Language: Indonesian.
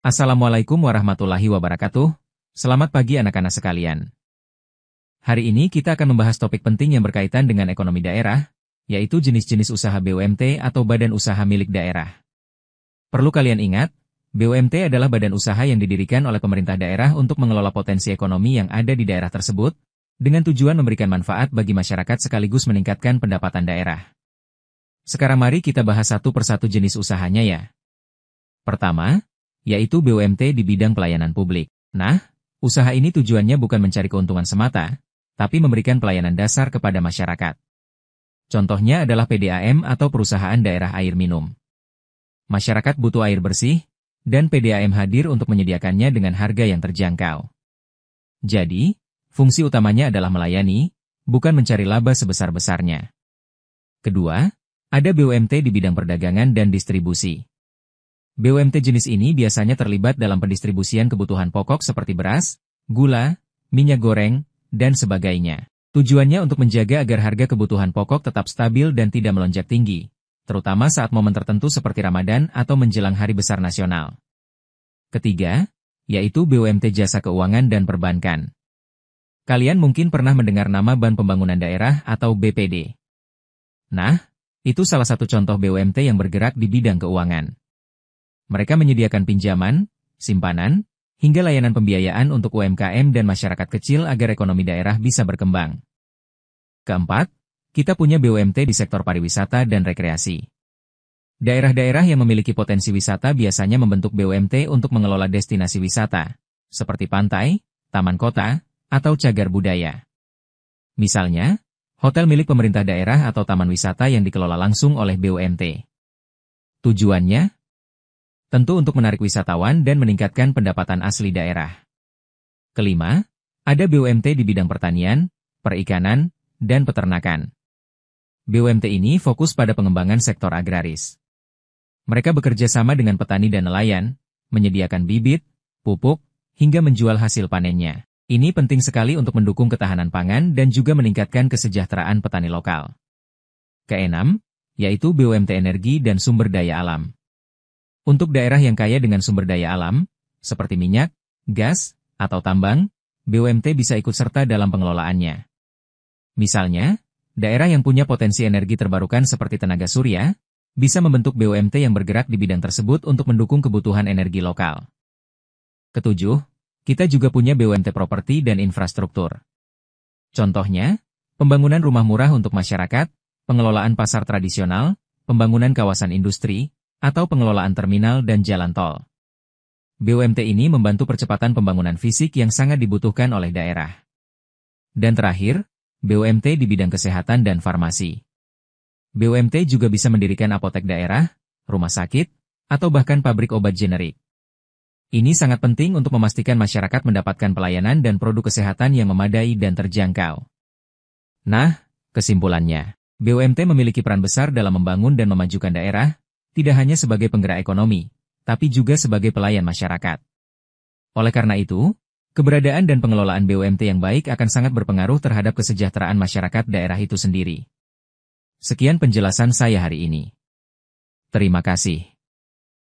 Assalamualaikum warahmatullahi wabarakatuh. Selamat pagi anak-anak sekalian. Hari ini kita akan membahas topik penting yang berkaitan dengan ekonomi daerah, yaitu jenis-jenis usaha BUMT atau badan usaha milik daerah. Perlu kalian ingat, BUMT adalah badan usaha yang didirikan oleh pemerintah daerah untuk mengelola potensi ekonomi yang ada di daerah tersebut, dengan tujuan memberikan manfaat bagi masyarakat sekaligus meningkatkan pendapatan daerah. Sekarang mari kita bahas satu persatu jenis usahanya ya. Pertama, yaitu BUMT di bidang pelayanan publik. Nah, usaha ini tujuannya bukan mencari keuntungan semata, tapi memberikan pelayanan dasar kepada masyarakat. Contohnya adalah PDAM atau Perusahaan Daerah Air Minum. Masyarakat butuh air bersih, dan PDAM hadir untuk menyediakannya dengan harga yang terjangkau. Jadi, fungsi utamanya adalah melayani, bukan mencari laba sebesar-besarnya. Kedua, ada BUMT di bidang perdagangan dan distribusi. BUMT jenis ini biasanya terlibat dalam pendistribusian kebutuhan pokok seperti beras, gula, minyak goreng, dan sebagainya. Tujuannya untuk menjaga agar harga kebutuhan pokok tetap stabil dan tidak melonjak tinggi, terutama saat momen tertentu seperti Ramadan atau menjelang hari besar nasional. Ketiga, yaitu BUMT jasa keuangan dan perbankan. Kalian mungkin pernah mendengar nama Bank Pembangunan Daerah atau BPD. Nah, itu salah satu contoh BUMT yang bergerak di bidang keuangan. Mereka menyediakan pinjaman, simpanan, hingga layanan pembiayaan untuk UMKM dan masyarakat kecil agar ekonomi daerah bisa berkembang. Keempat, kita punya BUMT di sektor pariwisata dan rekreasi. Daerah-daerah yang memiliki potensi wisata biasanya membentuk BUMT untuk mengelola destinasi wisata, seperti pantai, taman kota, atau cagar budaya. Misalnya, hotel milik pemerintah daerah atau taman wisata yang dikelola langsung oleh BUMT. Tujuannya, tentu untuk menarik wisatawan dan meningkatkan pendapatan asli daerah. Kelima, ada BUMT di bidang pertanian, perikanan, dan peternakan. BUMT ini fokus pada pengembangan sektor agraris. Mereka bekerja sama dengan petani dan nelayan, menyediakan bibit, pupuk, hingga menjual hasil panennya. Ini penting sekali untuk mendukung ketahanan pangan dan juga meningkatkan kesejahteraan petani lokal. Keenam, yaitu BUMT energi dan sumber daya alam. Untuk daerah yang kaya dengan sumber daya alam, seperti minyak, gas, atau tambang, BUMT bisa ikut serta dalam pengelolaannya. Misalnya, daerah yang punya potensi energi terbarukan seperti tenaga surya, bisa membentuk BUMT yang bergerak di bidang tersebut untuk mendukung kebutuhan energi lokal. Ketujuh, kita juga punya BUMT properti dan infrastruktur. Contohnya, pembangunan rumah murah untuk masyarakat, pengelolaan pasar tradisional, pembangunan kawasan industri, atau pengelolaan terminal dan jalan tol. BUMT ini membantu percepatan pembangunan fisik yang sangat dibutuhkan oleh daerah. Dan terakhir, BUMT di bidang kesehatan dan farmasi. BUMT juga bisa mendirikan apotek daerah, rumah sakit, atau bahkan pabrik obat generik. Ini sangat penting untuk memastikan masyarakat mendapatkan pelayanan dan produk kesehatan yang memadai dan terjangkau. Nah, kesimpulannya, BUMT memiliki peran besar dalam membangun dan memajukan daerah, tidak hanya sebagai penggerak ekonomi, tapi juga sebagai pelayan masyarakat. Oleh karena itu, keberadaan dan pengelolaan BUMT yang baik akan sangat berpengaruh terhadap kesejahteraan masyarakat daerah itu sendiri. Sekian penjelasan saya hari ini. Terima kasih.